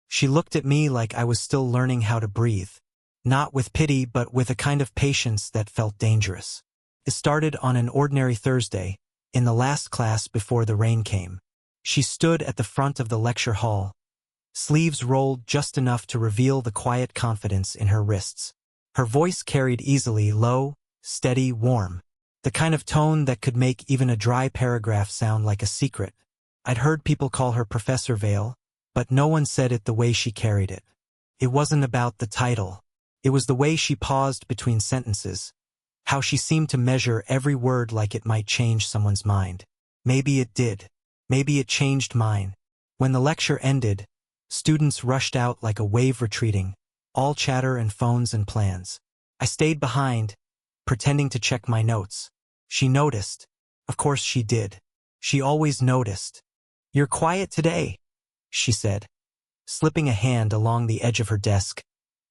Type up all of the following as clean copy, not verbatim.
She looked at me like I was still learning how to breathe. Not with pity, but with a kind of patience that felt dangerous. It started on an ordinary Thursday, in the last class before the rain came. She stood at the front of the lecture hall, sleeves rolled just enough to reveal the quiet confidence in her wrists. Her voice carried easily, low, steady, warm. The kind of tone that could make even a dry paragraph sound like a secret. I'd heard people call her Professor Vale, but no one said it the way she carried it. It wasn't about the title. It was the way she paused between sentences, how she seemed to measure every word like it might change someone's mind. Maybe it did. Maybe it changed mine. When the lecture ended, students rushed out like a wave retreating, all chatter and phones and plans. I stayed behind, pretending to check my notes. She noticed. Of course she did. She always noticed. "You're quiet today," she said, slipping a hand along the edge of her desk,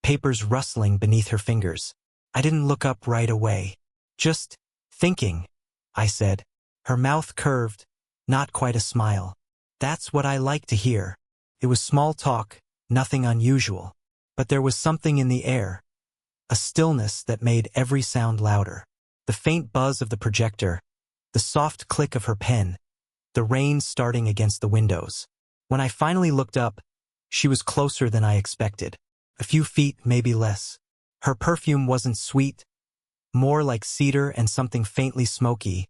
papers rustling beneath her fingers. I didn't look up right away. "Just thinking," I said. Her mouth curved, not quite a smile. "That's what I like to hear." It was small talk, nothing unusual. But there was something in the air, a stillness that made every sound louder. The faint buzz of the projector, the soft click of her pen, the rain starting against the windows. When I finally looked up, she was closer than I expected. A few feet, maybe less. Her perfume wasn't sweet, more like cedar and something faintly smoky,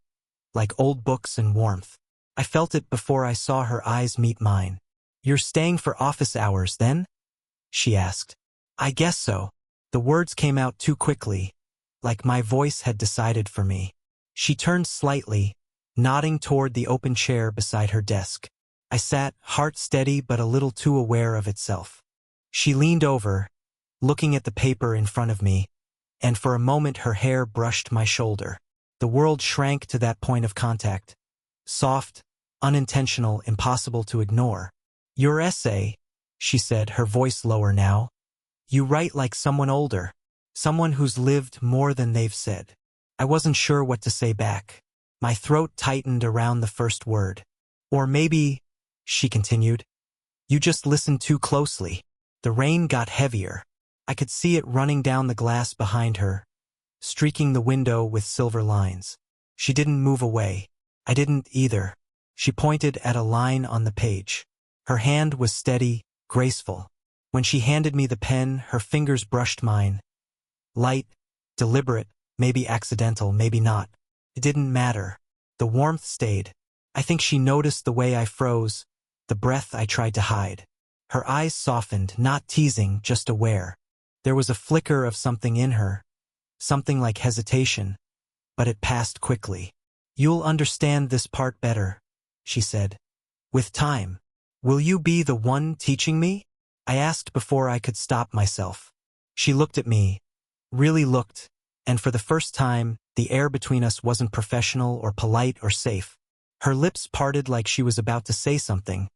like old books and warmth. I felt it before I saw her eyes meet mine. "You're staying for office hours, then?" she asked. "I guess so." The words came out too quickly, like my voice had decided for me. She turned slightly, nodding toward the open chair beside her desk. I sat, heart steady but a little too aware of itself. She leaned over, looking at the paper in front of me, and for a moment her hair brushed my shoulder. The world shrank to that point of contact. Soft, unintentional, impossible to ignore. "Your essay," she said, her voice lower now. "You write like someone older, someone who's lived more than they've said." I wasn't sure what to say back. My throat tightened around the first word. "Or maybe," she continued, "you just listened too closely." The rain got heavier. I could see it running down the glass behind her, streaking the window with silver lines. She didn't move away. I didn't either. She pointed at a line on the page. Her hand was steady, graceful. When she handed me the pen, her fingers brushed mine. Light, deliberate, maybe accidental, maybe not. It didn't matter. The warmth stayed. I think she noticed the way I froze, the breath I tried to hide. Her eyes softened, not teasing, just aware. There was a flicker of something in her, something like hesitation, but it passed quickly. "You'll understand this part better," she said. "With time. Will you be the one teaching me?" I asked before I could stop myself. She looked at me, really looked, and for the first time, the air between us wasn't professional or polite or safe. Her lips parted like she was about to say something.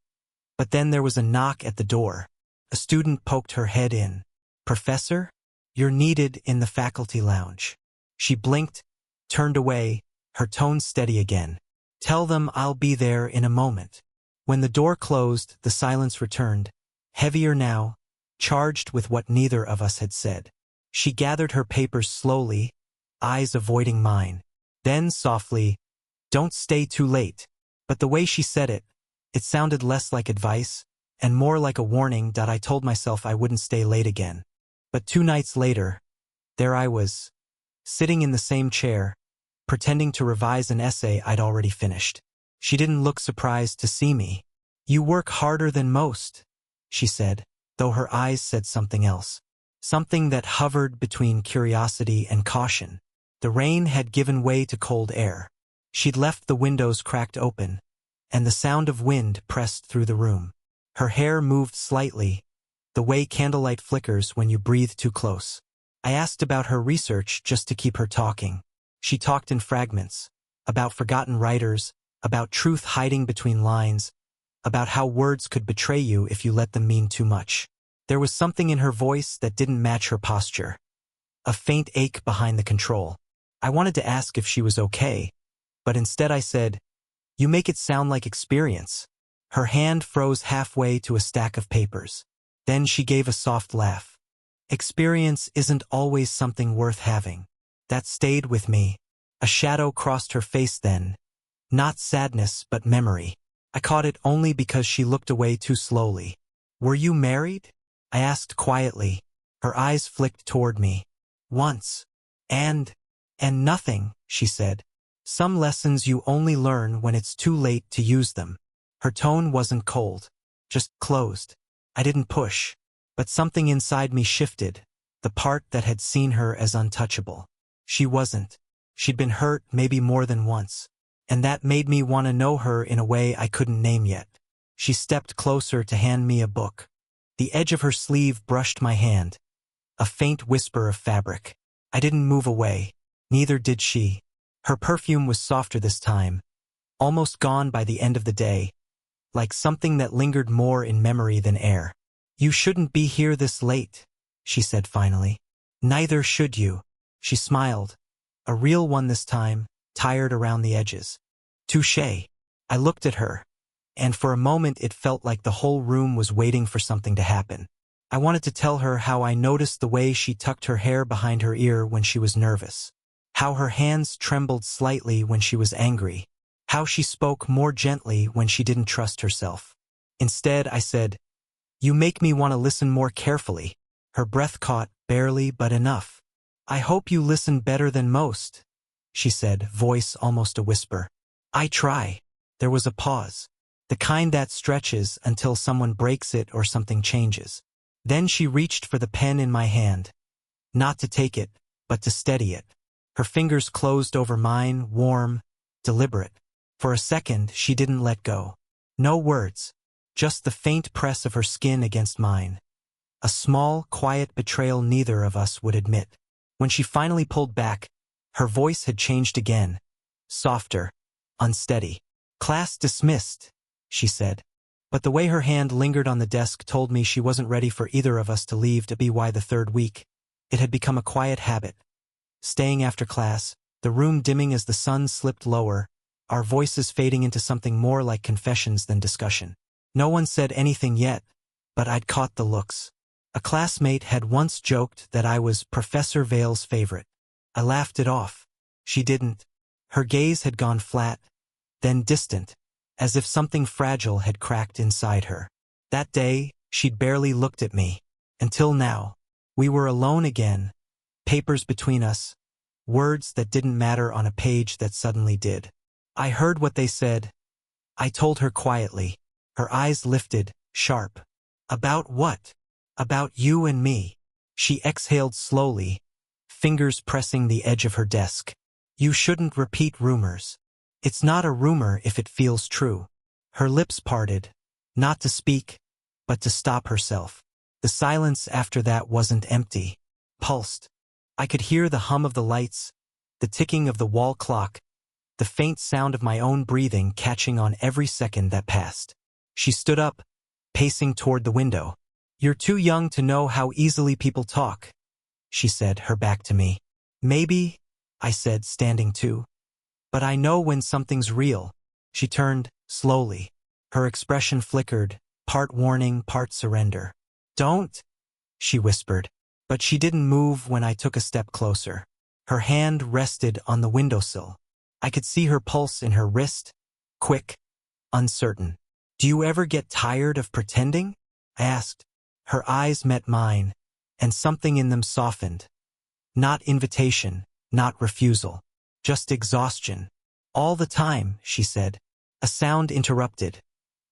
But then there was a knock at the door. A student poked her head in. "Professor, you're needed in the faculty lounge." She blinked, turned away, her tone steady again. "Tell them I'll be there in a moment." When the door closed, the silence returned, heavier now, charged with what neither of us had said. She gathered her papers slowly, eyes avoiding mine. Then softly, "Don't stay too late." But the way she said it, it sounded less like advice and more like a warning that I told myself I wouldn't stay late again. But 2 nights later, there I was, sitting in the same chair, pretending to revise an essay I'd already finished. She didn't look surprised to see me. "You work harder than most," she said, though her eyes said something else. Something that hovered between curiosity and caution. The rain had given way to cold air. She'd left the windows cracked open, and the sound of wind pressed through the room. Her hair moved slightly, the way candlelight flickers when you breathe too close. I asked about her research just to keep her talking. She talked in fragments, about forgotten writers, about truth hiding between lines, about how words could betray you if you let them mean too much. There was something in her voice that didn't match her posture. A faint ache behind the control. I wanted to ask if she was okay, but instead I said, "You make it sound like experience." Her hand froze halfway to a stack of papers. Then she gave a soft laugh. Experience isn't always something worth having. That stayed with me. A shadow crossed her face then. Not sadness, but memory. I caught it only because she looked away too slowly. Were you married? I asked quietly. Her eyes flicked toward me. Once. And nothing, she said. Some lessons you only learn when it's too late to use them. Her tone wasn't cold, just closed. I didn't push, but something inside me shifted, the part that had seen her as untouchable. She wasn't. She'd been hurt maybe more than once, and that made me want to know her in a way I couldn't name yet. She stepped closer to hand me a book. The edge of her sleeve brushed my hand. A faint whisper of fabric. I didn't move away. Neither did she. Her perfume was softer this time, almost gone by the end of the day, like something that lingered more in memory than air. You shouldn't be here this late, she said finally. Neither should you. She smiled. A real one this time, tired around the edges. Touché. I looked at her, and for a moment it felt like the whole room was waiting for something to happen. I wanted to tell her how I noticed the way she tucked her hair behind her ear when she was nervous, how her hands trembled slightly when she was angry, how she spoke more gently when she didn't trust herself. Instead, I said, "You make me want to listen more carefully." Her breath caught, barely but enough. "I hope you listen better than most," she said, voice almost a whisper. "I try." There was a pause, the kind that stretches until someone breaks it or something changes. Then she reached for the pen in my hand. Not to take it, but to steady it. Her fingers closed over mine, warm, deliberate. For a second, she didn't let go. No words, just the faint press of her skin against mine. A small, quiet betrayal neither of us would admit. When she finally pulled back, her voice had changed again. Softer, unsteady. "Class dismissed," she said. But the way her hand lingered on the desk told me she wasn't ready for either of us to leave to be why the third week. It had become a quiet habit. Staying after class, the room dimming as the sun slipped lower, our voices fading into something more like confessions than discussion. No one said anything yet, but I'd caught the looks. A classmate had once joked that I was Professor Vale's favorite. I laughed it off. She didn't. Her gaze had gone flat, then distant, as if something fragile had cracked inside her. That day, she'd barely looked at me. Until now. We were alone again. Papers between us. Words that didn't matter on a page that suddenly did. I heard what they said. I told her quietly. Her eyes lifted, sharp. About what? About you and me. She exhaled slowly, fingers pressing the edge of her desk. You shouldn't repeat rumors. It's not a rumor if it feels true. Her lips parted, not to speak, but to stop herself. The silence after that wasn't empty. Pulsed. I could hear the hum of the lights, the ticking of the wall clock, the faint sound of my own breathing catching on every second that passed. She stood up, pacing toward the window. You're too young to know how easily people talk, she said, her back to me. Maybe, I said, standing too. But I know when something's real. She turned, slowly. Her expression flickered, part warning, part surrender. Don't, she whispered. But she didn't move when I took a step closer. Her hand rested on the windowsill. I could see her pulse in her wrist, quick, uncertain. Do you ever get tired of pretending? I asked. Her eyes met mine, and something in them softened. Not invitation, not refusal, just exhaustion. All the time, she said. A sound interrupted.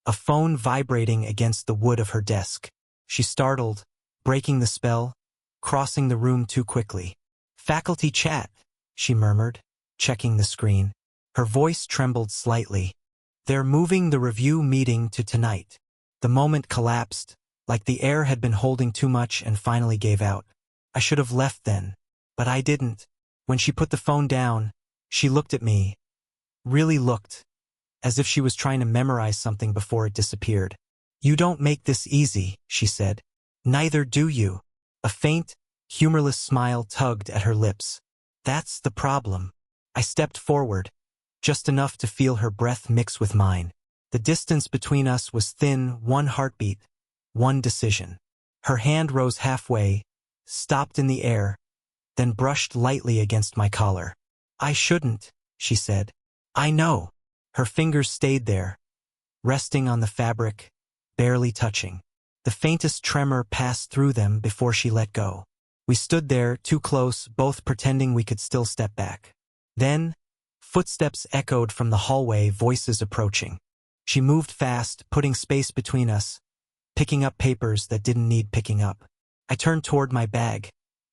A phone vibrating against the wood of her desk. She startled, breaking the spell, crossing the room too quickly. Faculty chat, she murmured, checking the screen. Her voice trembled slightly. They're moving the review meeting to tonight. The moment collapsed, like the air had been holding too much and finally gave out. I should have left then, but I didn't. When she put the phone down, she looked at me. Really looked, as if she was trying to memorize something before it disappeared. You don't make this easy, she said. Neither do you. A faint, humorless smile tugged at her lips. That's the problem. I stepped forward, just enough to feel her breath mix with mine. The distance between us was thin, one heartbeat, one decision. Her hand rose halfway, stopped in the air, then brushed lightly against my collar. "I shouldn't," she said. "I know." Her fingers stayed there, resting on the fabric, barely touching. The faintest tremor passed through them before she let go. We stood there, too close, both pretending we could still step back. Then, footsteps echoed from the hallway, voices approaching. She moved fast, putting space between us, picking up papers that didn't need picking up. I turned toward my bag,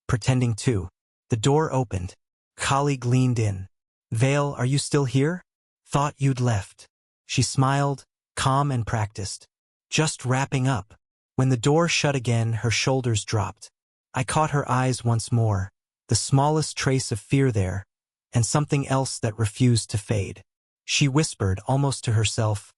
pretending to. The door opened. Colleague leaned in. "Vale, are you still here? Thought you'd left." She smiled, calm and practiced. "Just wrapping up." When the door shut again, her shoulders dropped. I caught her eyes once more, the smallest trace of fear there, and something else that refused to fade. She whispered, almost to herself,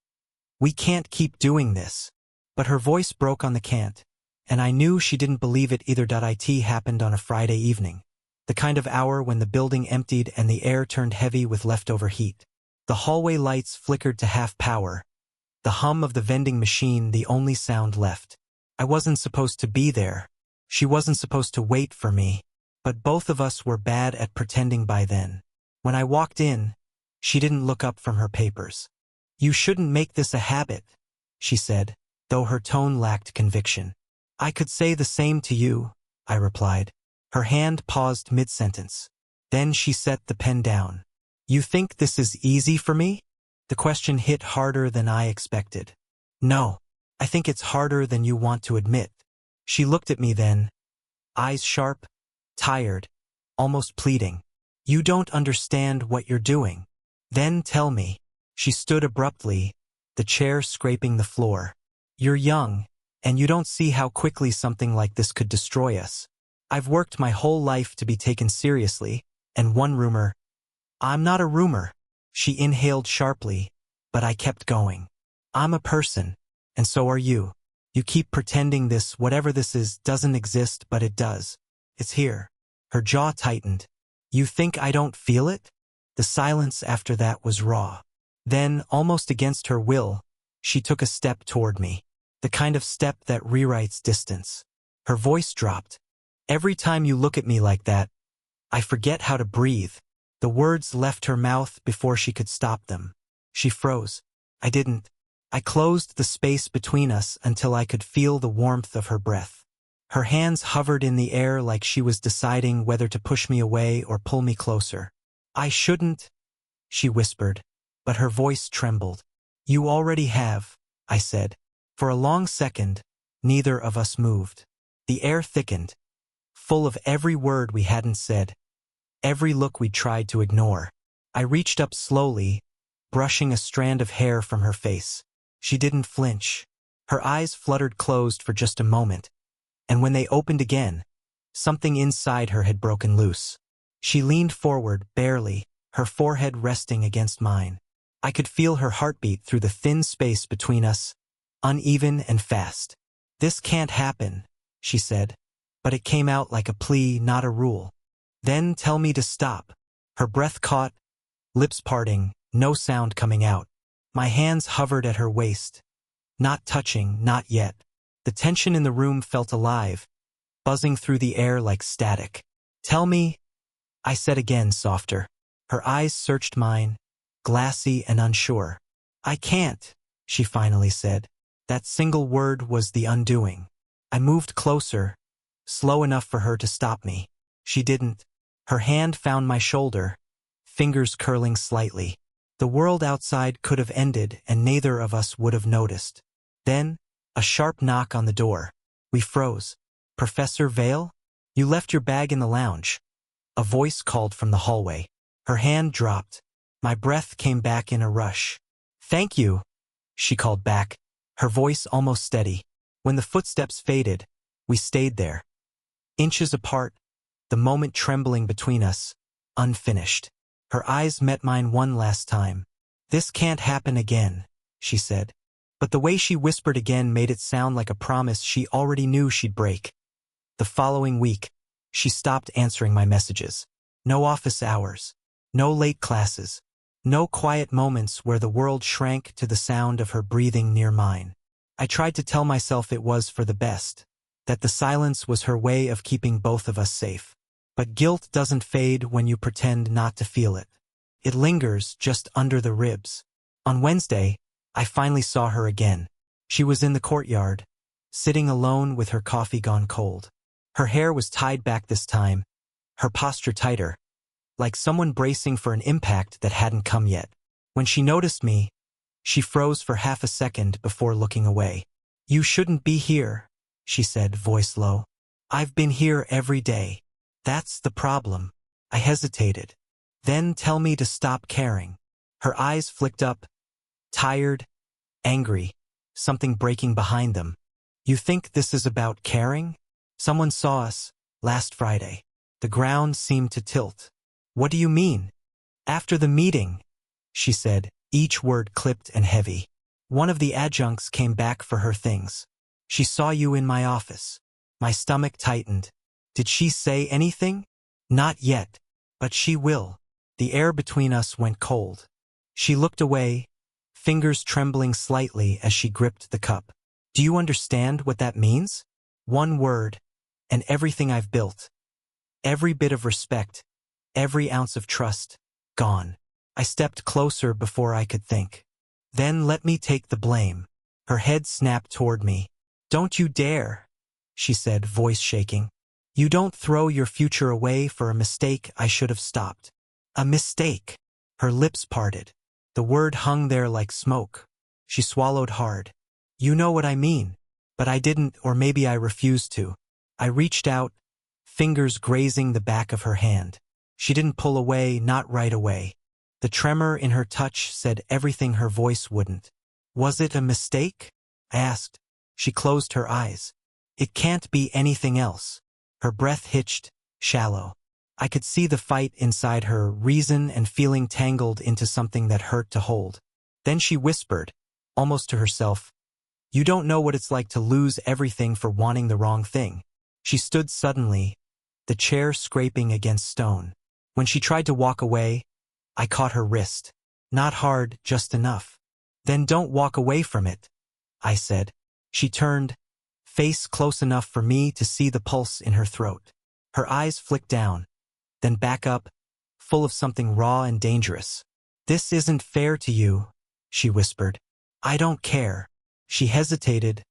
"We can't keep doing this." But her voice broke on the can't, and I knew she didn't believe it either. It happened on a Friday evening, the kind of hour when the building emptied and the air turned heavy with leftover heat. The hallway lights flickered to half power, the hum of the vending machine the only sound left. I wasn't supposed to be there. She wasn't supposed to wait for me, but both of us were bad at pretending by then. When I walked in, she didn't look up from her papers. "You shouldn't make this a habit," she said, though her tone lacked conviction. "I could say the same to you," I replied. Her hand paused mid-sentence. Then she set the pen down. "You think this is easy for me?" The question hit harder than I expected. "No, I think it's harder than you want to admit." She looked at me then, eyes sharp, tired, almost pleading. "You don't understand what you're doing. Then tell me." She stood abruptly, the chair scraping the floor. "You're young, and you don't see how quickly something like this could destroy us. I've worked my whole life to be taken seriously, and one rumor—" "I'm not a rumor." She inhaled sharply, but I kept going. "I'm a person, and so are you. You keep pretending this, whatever this is, doesn't exist, but it does. It's here." Her jaw tightened. "You think I don't feel it?" The silence after that was raw. Then, almost against her will, she took a step toward me. The kind of step that rewrites distance. Her voice dropped. "Every time you look at me like that, I forget how to breathe." The words left her mouth before she could stop them. She froze. I didn't. I closed the space between us until I could feel the warmth of her breath. Her hands hovered in the air like she was deciding whether to push me away or pull me closer. "I shouldn't," she whispered, but her voice trembled. "You already have," I said. For a long second, neither of us moved. The air thickened, full of every word we hadn't said, every look we'd tried to ignore. I reached up slowly, brushing a strand of hair from her face. She didn't flinch. Her eyes fluttered closed for just a moment, and when they opened again, something inside her had broken loose. She leaned forward, barely, her forehead resting against mine. I could feel her heartbeat through the thin space between us, uneven and fast. "This can't happen," she said, but it came out like a plea, not a rule. "Then tell me to stop." Her breath caught, lips parting, no sound coming out. My hands hovered at her waist. Not touching, not yet. The tension in the room felt alive, buzzing through the air like static. "Tell me," I said again, softer. Her eyes searched mine, glassy and unsure. "I can't," she finally said. That single word was the undoing. I moved closer, slow enough for her to stop me. She didn't. Her hand found my shoulder, fingers curling slightly. The world outside could have ended, and neither of us would have noticed. Then, a sharp knock on the door. We froze. "Professor Vale? You left your bag in the lounge." A voice called from the hallway. Her hand dropped. My breath came back in a rush. "Thank you," she called back, her voice almost steady. When the footsteps faded, we stayed there, inches apart, the moment trembling between us, unfinished. Her eyes met mine one last time. "This can't happen again," she said. But the way she whispered again made it sound like a promise she already knew she'd break. The following week, she stopped answering my messages. No office hours, no late classes, no quiet moments where the world shrank to the sound of her breathing near mine. I tried to tell myself it was for the best, that the silence was her way of keeping both of us safe. But guilt doesn't fade when you pretend not to feel it. It lingers just under the ribs. On Wednesday, I finally saw her again. She was in the courtyard, sitting alone with her coffee gone cold. Her hair was tied back this time, her posture tighter, like someone bracing for an impact that hadn't come yet. When she noticed me, she froze for half a second before looking away. "You shouldn't be here," she said, voice low. "I've been here every day." "That's the problem." I hesitated. "Then tell me to stop caring." Her eyes flicked up, tired, angry, something breaking behind them. "You think this is about caring? Someone saw us last Friday." The ground seemed to tilt. "What do you mean?" "After the meeting," she said, each word clipped and heavy. "One of the adjuncts came back for her things. She saw you in my office." My stomach tightened. Did she say anything? Not yet, but she will. The air between us went cold. She looked away, fingers trembling slightly as she gripped the cup. "Do you understand what that means? One word, and everything I've built. Every bit of respect, every ounce of trust, gone." I stepped closer before I could think. "Then let me take the blame." Her head snapped toward me. "Don't you dare," she said, voice shaking. "You don't throw your future away for a mistake I should have stopped." "A mistake." Her lips parted. The word hung there like smoke. She swallowed hard. "You know what I mean." But I didn't, or maybe I refused to. I reached out, fingers grazing the back of her hand. She didn't pull away, not right away. The tremor in her touch said everything her voice wouldn't. "Was it a mistake?" I asked. She closed her eyes. "It can't be anything else." Her breath hitched, shallow. I could see the fight inside her, reason and feeling tangled into something that hurt to hold. Then she whispered, almost to herself, "You don't know what it's like to lose everything for wanting the wrong thing." She stood suddenly, the chair scraping against stone. When she tried to walk away, I caught her wrist. "Not hard, just enough." "Then don't walk away from it," I said. She turned, face close enough for me to see the pulse in her throat. Her eyes flicked down, then back up, full of something raw and dangerous. "This isn't fair to you," she whispered. "I don't care." She hesitated,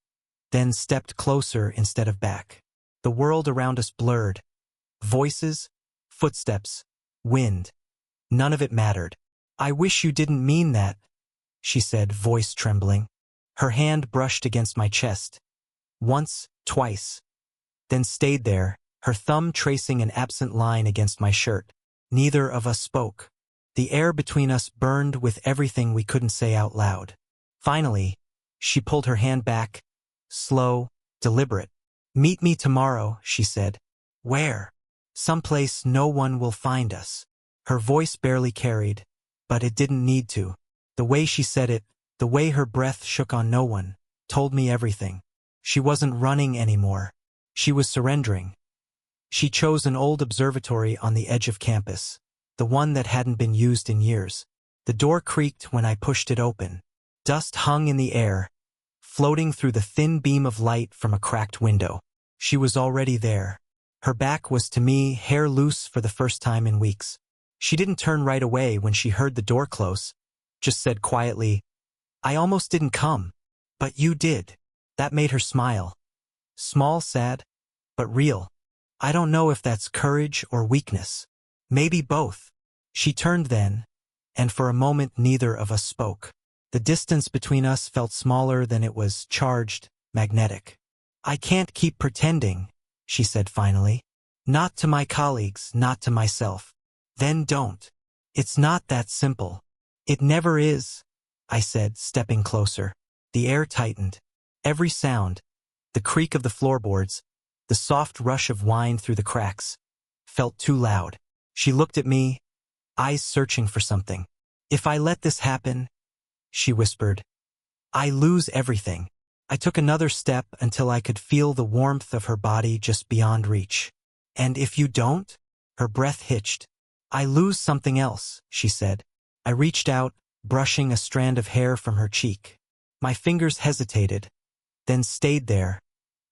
then stepped closer instead of back. The world around us blurred. Voices, footsteps, wind. None of it mattered. "I wish you didn't mean that," she said, voice trembling. Her hand brushed against my chest. Once, twice. Then stayed there, her thumb tracing an absent line against my shirt. Neither of us spoke. The air between us burned with everything we couldn't say out loud. Finally, she pulled her hand back, slow, deliberate. "Meet me tomorrow," she said. "Where?" "Someplace no one will find us." Her voice barely carried, but it didn't need to. The way she said it, the way her breath shook on no one, told me everything. She wasn't running anymore. She was surrendering. She chose an old observatory on the edge of campus, the one that hadn't been used in years. The door creaked when I pushed it open. Dust hung in the air, floating through the thin beam of light from a cracked window. She was already there. Her back was to me, hair loose for the first time in weeks. She didn't turn right away when she heard the door close, just said quietly, "I almost didn't come, but you did." That made her smile. Small, sad, but real. I don't know if that's courage or weakness. Maybe both. She turned then, and for a moment neither of us spoke. The distance between us felt smaller than it was, charged, magnetic. "I can't keep pretending," she said finally. "Not to my colleagues, not to myself." "Then don't." "It's not that simple." "It never is," I said, stepping closer. The air tightened. Every sound, the creak of the floorboards, the soft rush of wine through the cracks, felt too loud. She looked at me, eyes searching for something. "If I let this happen," she whispered, "I lose everything." I took another step until I could feel the warmth of her body just beyond reach. "And if you don't?" Her breath hitched. "I lose something else," she said. I reached out, brushing a strand of hair from her cheek. My fingers hesitated, then stayed there,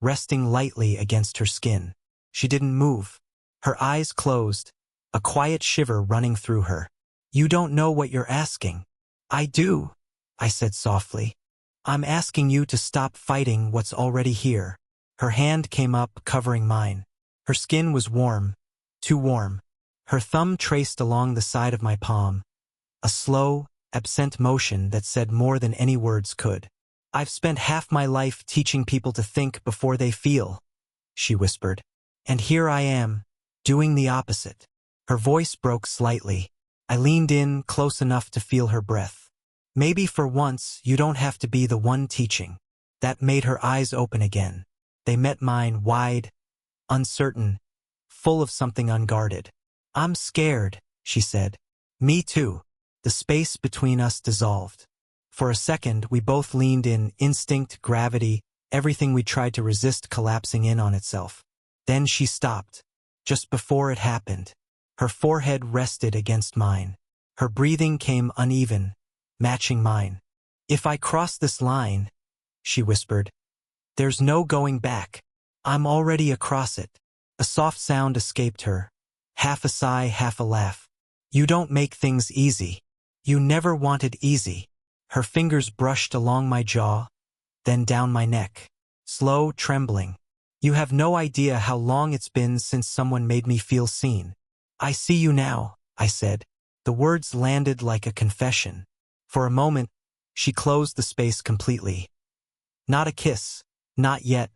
resting lightly against her skin. She didn't move. Her eyes closed, a quiet shiver running through her. "You don't know what you're asking." "I do," I said softly. "I'm asking you to stop fighting what's already here." Her hand came up, covering mine. Her skin was warm, too warm. Her thumb traced along the side of my palm, a slow, absent motion that said more than any words could. "I've spent half my life teaching people to think before they feel," she whispered. "And here I am, doing the opposite." Her voice broke slightly. I leaned in close enough to feel her breath. "Maybe for once you don't have to be the one teaching." That made her eyes open again. They met mine, wide, uncertain, full of something unguarded. "I'm scared," she said. "Me too." The space between us dissolved. For a second, we both leaned in, instinct, gravity, everything we tried to resist collapsing in on itself. Then she stopped, just before it happened. Her forehead rested against mine. Her breathing came uneven, matching mine. "If I cross this line," she whispered, "there's no going back. I'm already across it." A soft sound escaped her, half a sigh, half a laugh. "You don't make things easy. You never wanted easy." Her fingers brushed along my jaw, then down my neck. Slow, trembling. "You have no idea how long it's been since someone made me feel seen." "I see you now," I said. The words landed like a confession. For a moment, she closed the space completely. Not a kiss, not yet,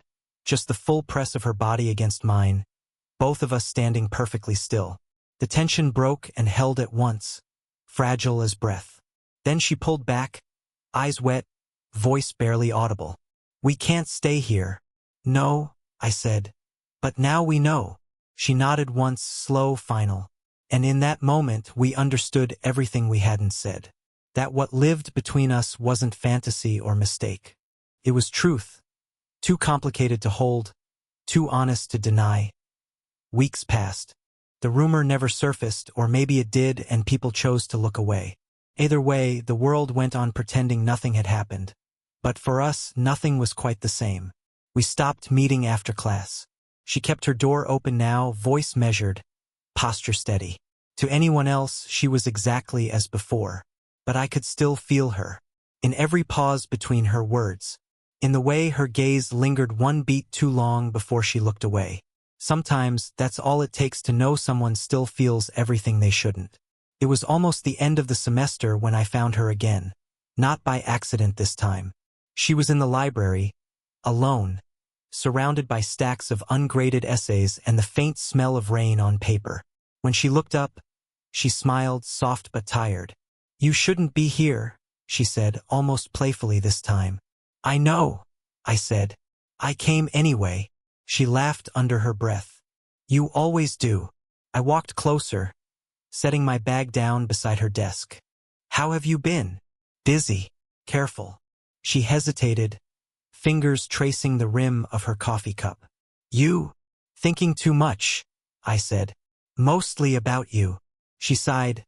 just the full press of her body against mine, both of us standing perfectly still. The tension broke and held at once, fragile as breath. Then she pulled back, eyes wet, voice barely audible. "We can't stay here." "No," I said. "But now we know." She nodded once, slow, final. And in that moment, we understood everything we hadn't said. That what lived between us wasn't fantasy or mistake. It was truth, too complicated to hold, too honest to deny. Weeks passed. The rumor never surfaced, or maybe it did and people chose to look away. Either way, the world went on pretending nothing had happened. But for us, nothing was quite the same. We stopped meeting after class. She kept her door open now, voice measured, posture steady. To anyone else, she was exactly as before. But I could still feel her. In every pause between her words. In the way her gaze lingered one beat too long before she looked away. Sometimes, that's all it takes to know someone still feels everything they shouldn't. It was almost the end of the semester when I found her again. Not by accident this time. She was in the library, alone, surrounded by stacks of ungraded essays and the faint smell of rain on paper. When she looked up, she smiled, soft but tired. "You shouldn't be here," she said, almost playfully this time. "I know," I said. "I came anyway." She laughed under her breath. "You always do." I walked closer, setting my bag down beside her desk. "How have you been?" "Busy." "Careful." She hesitated, fingers tracing the rim of her coffee cup. "You? Thinking too much," I said. "Mostly about you." She sighed,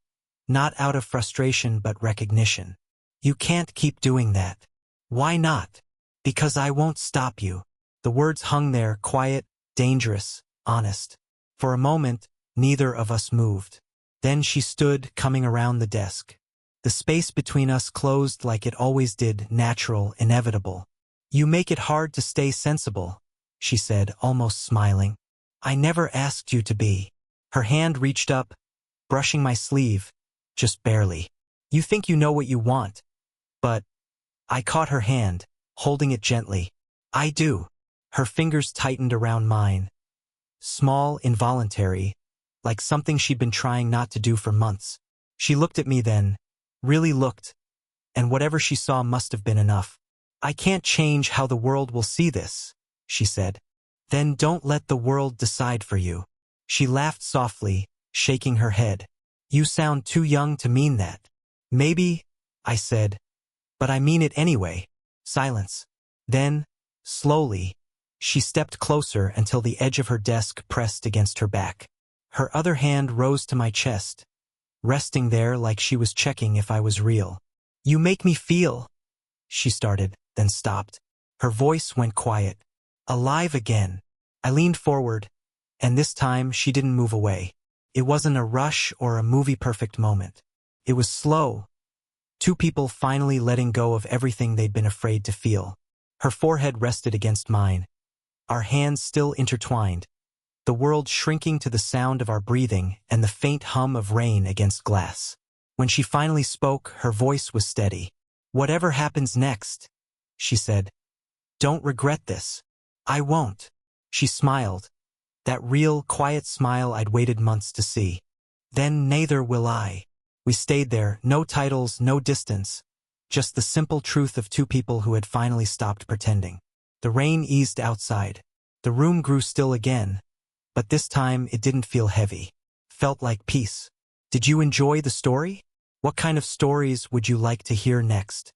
not out of frustration but recognition. "You can't keep doing that." "Why not?" "Because I won't stop you." The words hung there, quiet, dangerous, honest. For a moment, neither of us moved. Then she stood, coming around the desk. The space between us closed like it always did, natural, inevitable. "You make it hard to stay sensible," she said, almost smiling. "I never asked you to be." Her hand reached up, brushing my sleeve, just barely. "You think you know what you want, but—" I caught her hand, holding it gently. "I do." Her fingers tightened around mine. Small, involuntary, like something she'd been trying not to do for months. She looked at me then, really looked, and whatever she saw must have been enough. "I can't change how the world will see this," she said. "Then don't let the world decide for you." She laughed softly, shaking her head. "You sound too young to mean that." "Maybe," I said, "but I mean it anyway." Silence. Then, slowly, she stepped closer until the edge of her desk pressed against her back. Her other hand rose to my chest, resting there like she was checking if I was real. "You make me feel—" she started, then stopped. Her voice went quiet. Alive again. I leaned forward, and this time she didn't move away. It wasn't a rush or a movie-perfect moment. It was slow. Two people finally letting go of everything they'd been afraid to feel. Her forehead rested against mine, our hands still intertwined, the world shrinking to the sound of our breathing and the faint hum of rain against glass. When she finally spoke, her voice was steady. "Whatever happens next," she said, "don't regret this." "I won't." She smiled, that real, quiet smile I'd waited months to see. "Then neither will I." We stayed there, no titles, no distance, just the simple truth of two people who had finally stopped pretending. The rain eased outside. The room grew still again, but this time it didn't feel heavy. Felt like peace. Did you enjoy the story? What kind of stories would you like to hear next?